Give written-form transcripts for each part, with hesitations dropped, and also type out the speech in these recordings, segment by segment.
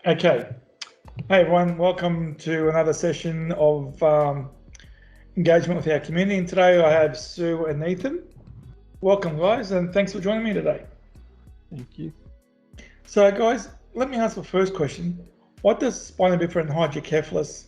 Okay. Hey everyone, welcome to another session of engagement with our community. And today I have Sue and Ethan. Welcome guys, and thanks for joining me today. Thank you. So guys, let me ask the first question. What does spina bifida and hydrocephalus,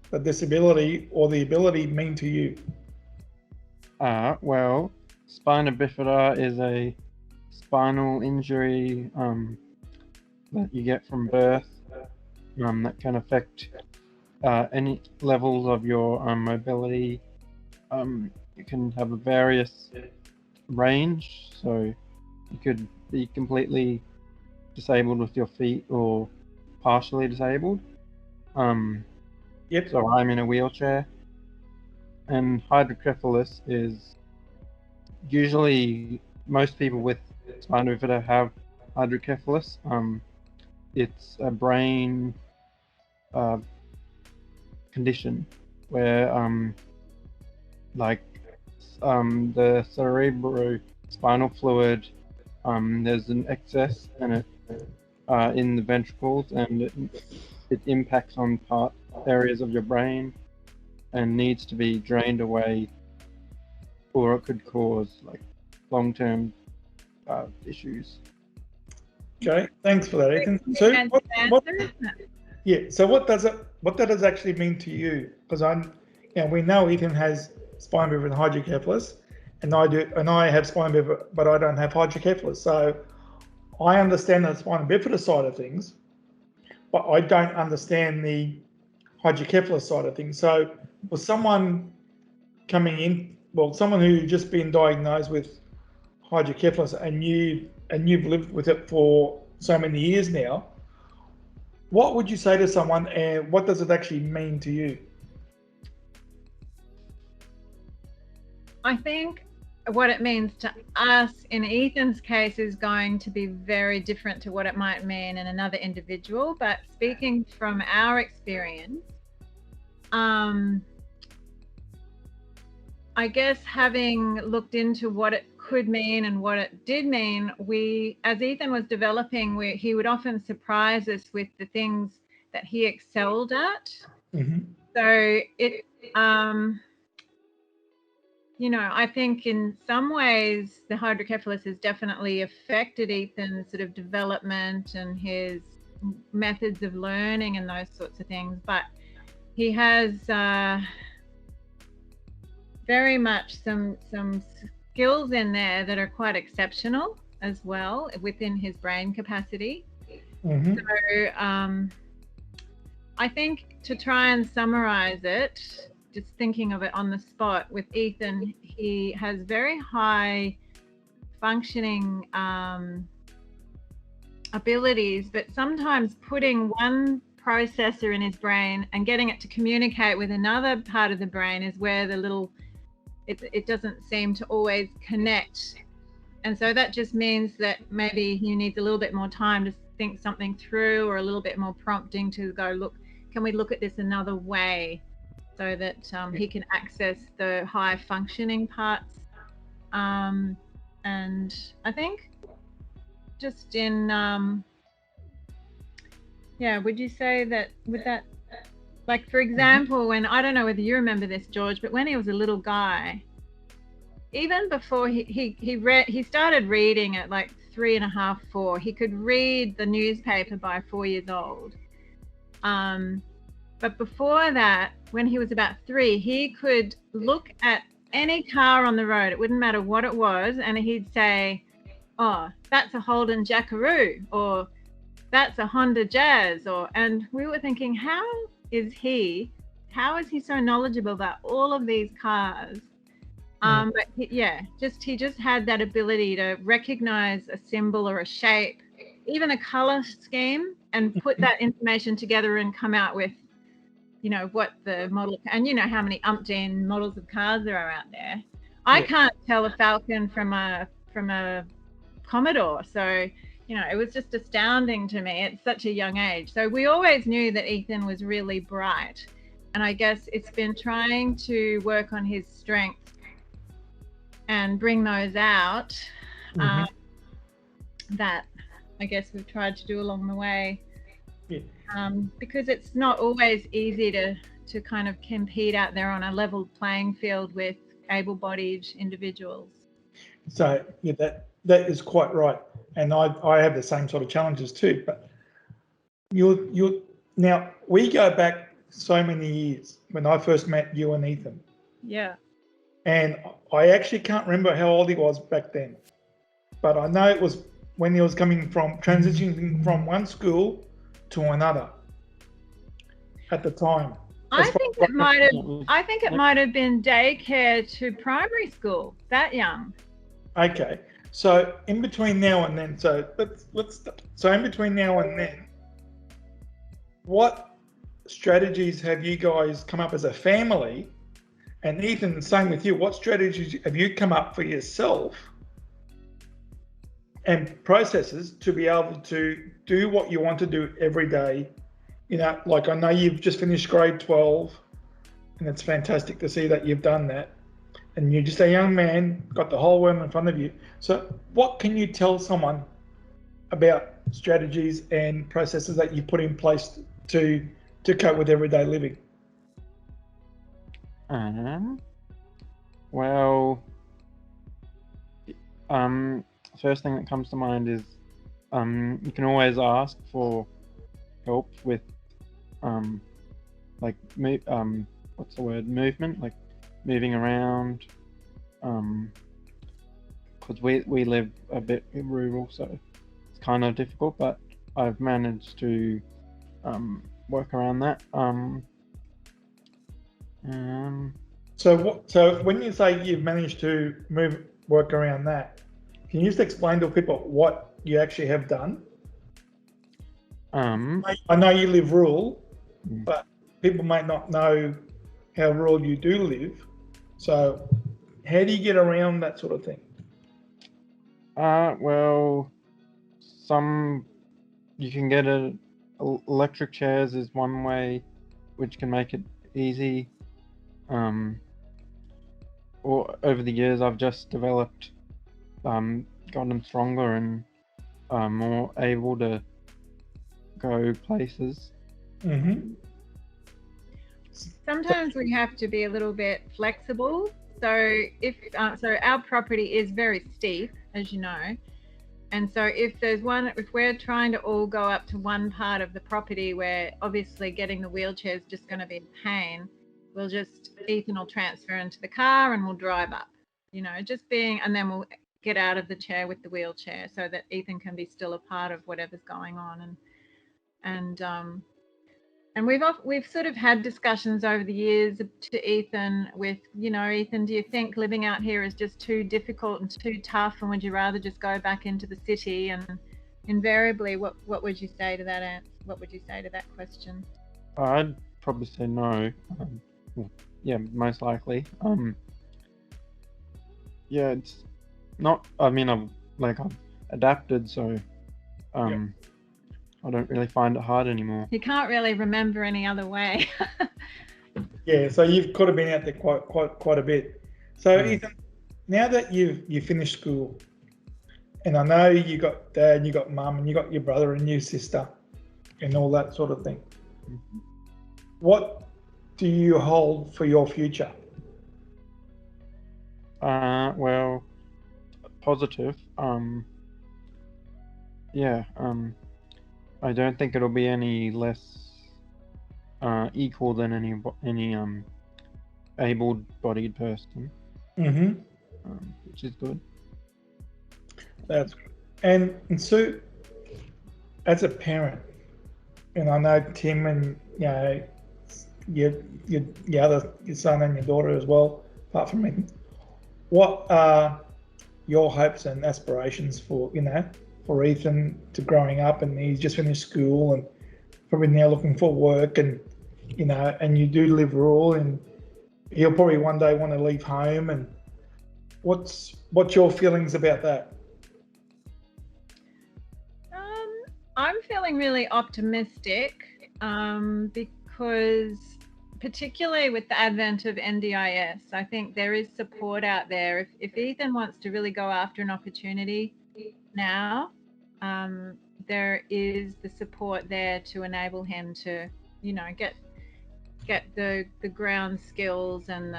the disability or the ability, mean to you? Well, spina bifida is a spinal injury that you get from birth that can affect any levels of your mobility. You can have a various range, so you could be completely disabled with your feet or partially disabled. Yep. So I'm in a wheelchair. And hydrocephalus is usually most people with spina bifida have hydrocephalus. It's a brain condition where the cerebrospinal fluid, there's an excess in it in the ventricles, and it impacts on areas of your brain and needs to be drained away, or it could cause like long-term issues. Okay, thanks for that, Ethan. So so what does it actually mean to you? Because we know Ethan has spina bifida and hydrocephalus, and I have spina bifida, but I don't have hydrocephalus. So I understand the spina bifida side of things, but I don't understand the hydrocephalus side of things. So for someone coming in, someone who's just been diagnosed with hydrocephalus and you've lived with it for so many years now, what would you say to someone, and what does it actually mean to you? I think what it means to us in Ethan's case is going to be very different to what it might mean in another individual. But speaking from our experience, I guess having looked into what it could mean and what it did mean, as Ethan was developing, he would often surprise us with the things that he excelled at. Mm-hmm. So it, I think in some ways the hydrocephalus has definitely affected Ethan's sort of development and his methods of learning and those sorts of things. But he has very much some skills in there that are quite exceptional as well within his brain capacity. Mm-hmm. So I think to try and summarize it, just thinking of it on the spot with Ethan, he has very high functioning abilities, but sometimes putting one processor in his brain and getting it to communicate with another part of the brain is where it doesn't seem to always connect. And so that just means that maybe he needs a little bit more time to think something through, or a little bit more prompting to go, look, can we look at this another way, so that he can access the high functioning parts. And I think just in, would you say that with that, like, for example, when, I don't know whether you remember this, George, but when he was a little guy, even before he started reading at like 3.5, 4, he could read the newspaper by 4 years old. But before that, when he was about 3, he could look at any car on the road, it wouldn't matter what it was, and he'd say, oh, that's a Holden Jackaroo, or that's a Honda Jazz, and we were thinking, how is he so knowledgeable about all of these cars? But he just had that ability to recognize a symbol or a shape, even a color scheme, and put that information together and come out with, what the model, and how many umpteen models of cars there are out there. I can't tell a Falcon from a Commodore. So, it was just astounding to me at such a young age. So we always knew that Ethan was really bright. And I guess it's been trying to work on his strengths and bring those out, that I guess we've tried to do along the way. because it's not always easy to kind of compete out there on a level playing field with able-bodied individuals. So yeah, that is quite right, and I have the same sort of challenges too. But you now we go back so many years when I first met you and Ethan. Yeah. And I actually can't remember how old he was back then, but I know it was when he was transitioning from one school to another at the time. I think it might have been daycare to primary school, that young. Okay, so in between now and then, so in between now and then, what strategies have you guys come up as a family? And Ethan, same with you. What strategies have you come up for yourself and processes to be able to do what you want to do every day? You know, like I know you've just finished grade 12, and it's fantastic to see that you've done that. And you're just a young man, got the whole world in front of you. So what can you tell someone about strategies and processes that you put in place to cope with everyday living? Well, first thing that comes to mind is you can always ask for help with what's the word, movement, like moving around, because we live a bit rural, so it's kind of difficult, but I've managed to work around that. So when you say you've managed to work around that, can you just explain to people what you actually have done? I know you live rural, but people might not know how rural you do live. So how do you get around that sort of thing? Well, you can get electric chairs is one way, which can make it easy. Or over the years, I've just developed, gotten stronger and more able to go places. Mm-hmm. Sometimes we have to be a little bit flexible. So so our property is very steep, as you know, and so if we're trying to all go up to one part of the property where obviously getting the wheelchair is just going to be a pain, Ethan will transfer into the car and we'll drive up, you know, and then we'll get out of the chair with the wheelchair so that Ethan can be still a part of whatever's going on. And we've sort of had discussions over the years to Ethan with, you know, Ethan, do you think living out here is just too difficult and too tough, and would you rather just go back into the city? And invariably, what would you say to that What would you say to that question? I'd probably say no. Yeah, most likely. Yeah, it's not. I mean, I've adapted, so I don't really find it hard anymore. You can't really remember any other way. Yeah, so you've could have been out there quite a bit. So Ethan, now that you've finished school, and I know you got dad, you got mum, and you got your brother and your sister, and all that sort of thing. Mm-hmm. What do you hold for your future? Well, positive. I don't think it'll be any less equal than any able-bodied person. Mm-hmm. Which is good. That's good. And Sue, as a parent, and I know Tim and your son and your daughter as well, apart from me, what are your hopes and aspirations for Ethan to growing up? And he's just finished school and probably now looking for work, and and you do live rural, and he'll probably one day want to leave home. And what's your feelings about that? I'm feeling really optimistic because particularly with the advent of NDIS, I think there is support out there. If Ethan wants to really go after an opportunity now, there is the support there to enable him to, you know, get the ground skills and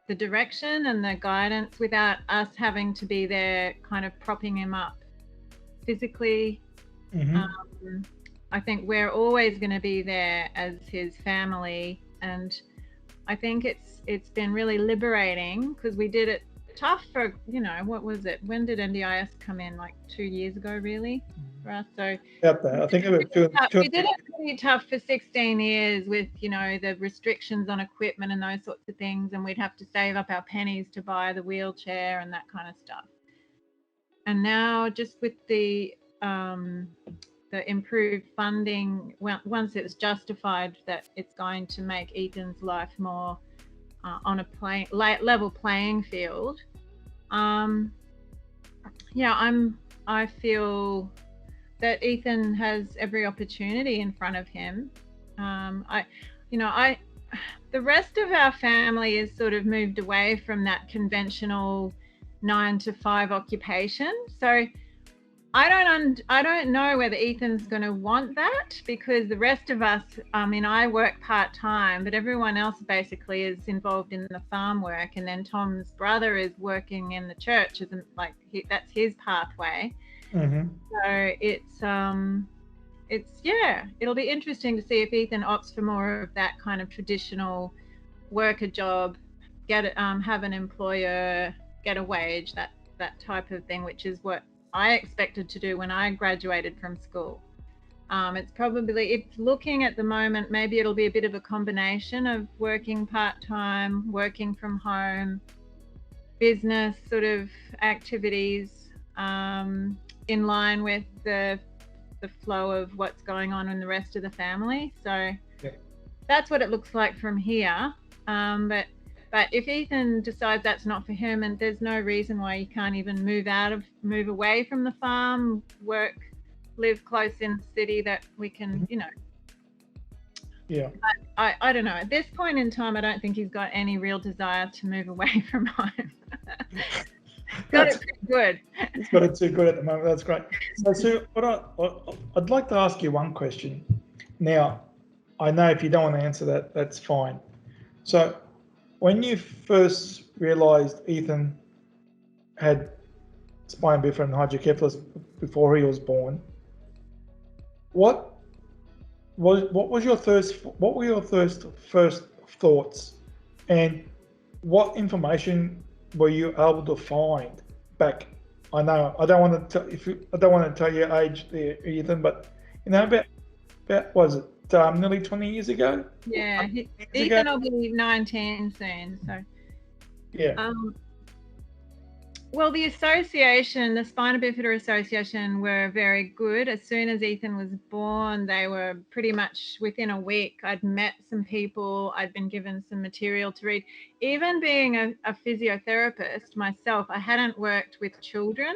the direction and the guidance without us having to be there kind of propping him up physically. I think we're always going to be there as his family, and I think it's been really liberating because we did it tough for, you know, what was it? When did NDIS come in? Like 2 years ago, really, for us. So I think we did it pretty tough for 16 years with, you know, the restrictions on equipment and those sorts of things, and we'd have to save up our pennies to buy the wheelchair and that kind of stuff. And now, just with the improved funding, once it's justified that it's going to make Ethan's life more on a level playing field, I feel that Ethan has every opportunity in front of him. The rest of our family is sort of moved away from that conventional 9-to-5 occupation. So I don't know whether Ethan's going to want that, because the rest of us, I work part-time, but everyone else basically is involved in the farm work, and then Tom's brother is working in the church, that's his pathway. So it'll be interesting to see if Ethan opts for more of that kind of traditional worker job, have an employer, get a wage, that type of thing, which is what I expected to do when I graduated from school. It's looking at the moment, maybe it'll be a bit of a combination of working part-time, working from home, business sort of activities, in line with the flow of what's going on in the rest of the family. So that's what it looks like from here. But if Ethan decides that's not for him, and there's no reason why he can't even move away from the farm, live close in the city, that we can, you know. Yeah. I don't know. At this point in time, I don't think he's got any real desire to move away from home. Got it pretty good. He's got it too good at the moment. That's great. So, Sue, I'd like to ask you one question. Now, I know if you don't want to answer that, that's fine. So, when you first realised Ethan had spina bifida and hydrocephalus before he was born, what were your first thoughts, and what information were you able to find back? I know I don't want to tell your age there, Ethan, but you know, about was it nearly 20 years ago? Yeah, Ethan will be 19 soon. So yeah. Well, the association, the Spina Bifida Association, were very good. As soon as Ethan was born, they were pretty much within a week. I'd met some people, I'd been given some material to read. Even being a physiotherapist myself, I hadn't worked with children.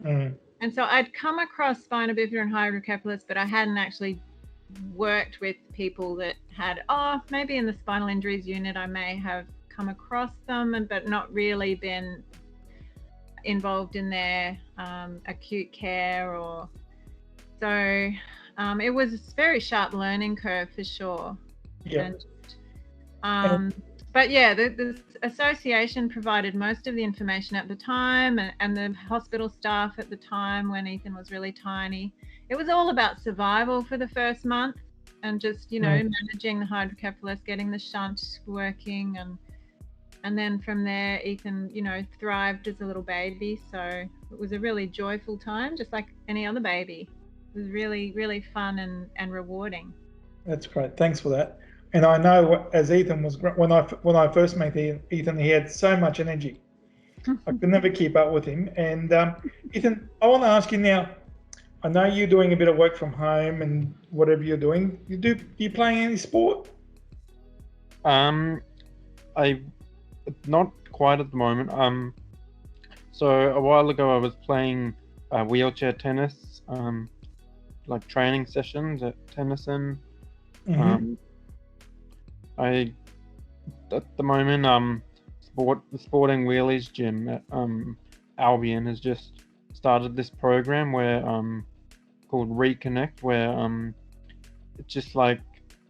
And so I'd come across Spina Bifida and Hydrocephalus, but I hadn't actually worked with people that had, maybe in the spinal injuries unit, I may have come across them, but not really been involved in their acute care it was a very sharp learning curve for sure. But yeah, the association provided most of the information at the time, and the hospital staff at the time when Ethan was really tiny. It was all about survival for the first month, and just, you know, managing the hydrocephalus, getting the shunt working, and then from there, Ethan, you know, thrived as a little baby. So it was a really joyful time, just like any other baby. It was really, really fun and rewarding. That's great. Thanks for that. And I know as Ethan was, when I first met Ethan, he had so much energy. I could never keep up with him. And Ethan, I want to ask you now, I know you're doing a bit of work from home and whatever you're doing. Do you play any sport? Not quite at the moment. So a while ago I was playing wheelchair tennis, like training sessions at Tennyson. At the moment, the Sporting Wheelies gym at Albion has just started this program where called Reconnect, where it's just like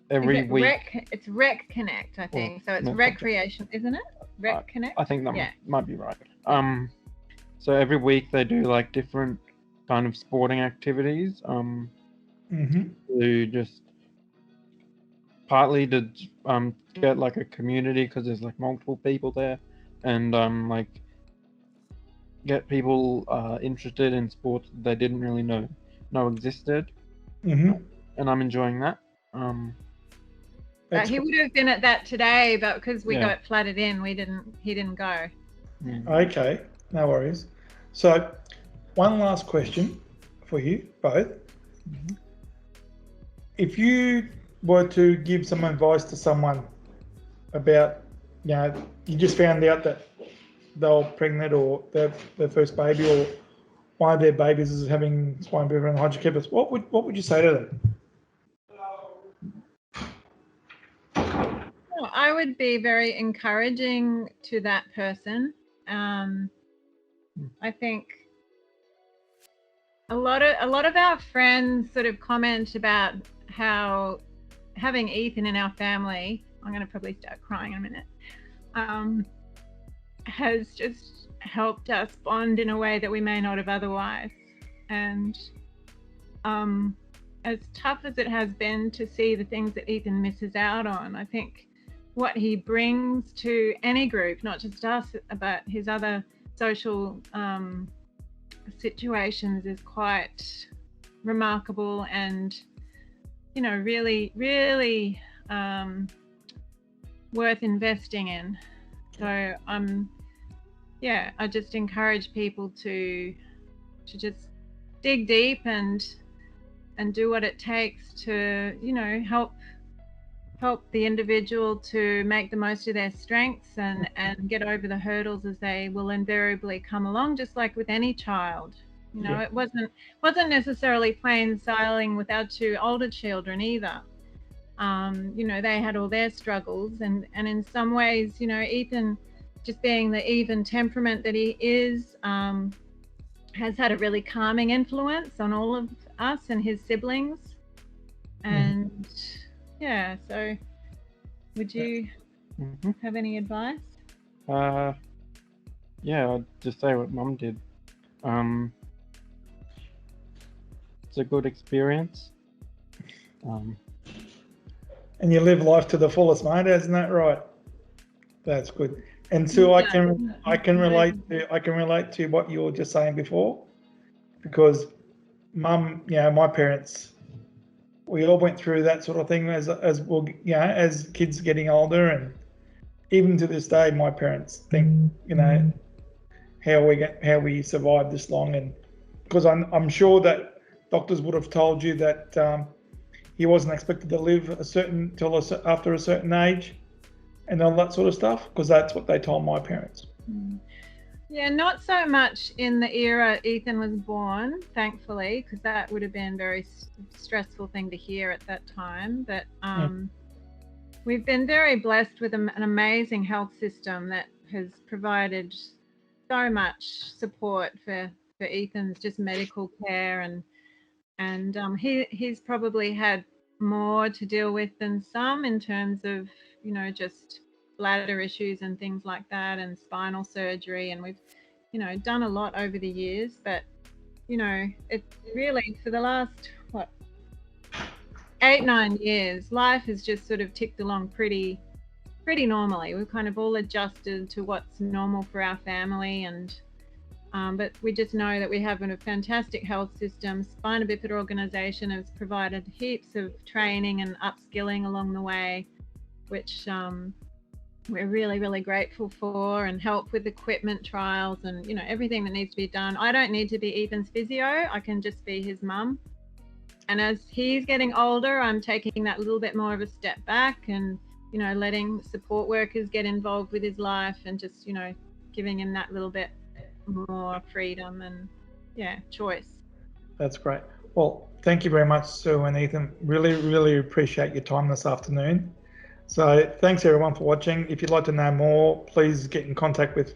every week. It's Rec Connect, I think. So it's recreation, isn't it? Rec Connect. I think that might be right. So every week they do like different kind of sporting activities. To just partly to get like a community, because there's like multiple people there, and like get people interested in sports they didn't really know existed. And I'm enjoying that. He would have been at that today, but because we got flooded in, he didn't go. Okay, no worries. So one last question for you both. If you were to give some advice to someone about, you just found out that they were pregnant, or their first baby, or one of their babies is having spina bifida and hydrocephalus, what would you say to them? I would be very encouraging to that person. I think a lot of our friends sort of comment about how having Ethan in our family, I'm going to probably start crying in a minute, has just helped us bond in a way that we may not have otherwise. And as tough as it has been to see the things that Ethan misses out on, I think what he brings to any group, not just us, but his other social situations, is quite remarkable and, really, really worth investing in. So I just encourage people to just dig deep and do what it takes to, help the individual to make the most of their strengths and get over the hurdles as they will invariably come along, just like with any child. It wasn't necessarily plain sailing with our two older children either. They had all their struggles, and in some ways, Ethan, just being the even temperament that he is, has had a really calming influence on all of us and his siblings. And so would you have any advice? I'd just say what Mum did. It's a good experience. And you live life to the fullest, mate, isn't that right? That's good. And so I can relate to what you were just saying before, because Mum, my parents, we all went through that sort of thing as well, as kids getting older, and even to this day, my parents think, how we survived this long, and because I'm sure that doctors would have told you that he wasn't expected to live after a certain age, and all that sort of stuff, because that's what they told my parents. Yeah, not so much in the era Ethan was born, thankfully, because that would have been a very stressful thing to hear at that time. But we've been very blessed with an amazing health system that has provided so much support for Ethan's just medical care, and he's probably had more to deal with than some in terms of just bladder issues and things like that, and spinal surgery, and we've done a lot over the years. But it really, for the last 8-9 years, life has just sort of ticked along pretty normally. We've kind of all adjusted to what's normal for our family, and but we just know that we have a fantastic health system. Spina Bifida organisation has provided heaps of training and upskilling along the way, which we're really, really grateful for, and help with equipment trials and everything that needs to be done. I don't need to be Ethan's physio, I can just be his mum. And as he's getting older, I'm taking that little bit more of a step back, and letting support workers get involved with his life, and just giving him that little bit more freedom and choice. That's great. Well, thank you very much, Sue and Ethan. Really, really appreciate your time this afternoon. So thanks everyone for watching. If you'd like to know more, please get in contact with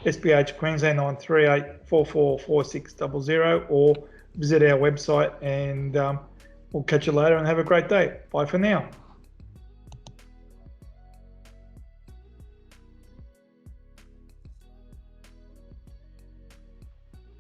SBH Queensland 938444600, or visit our website, and we'll catch you later and have a great day. Bye for now.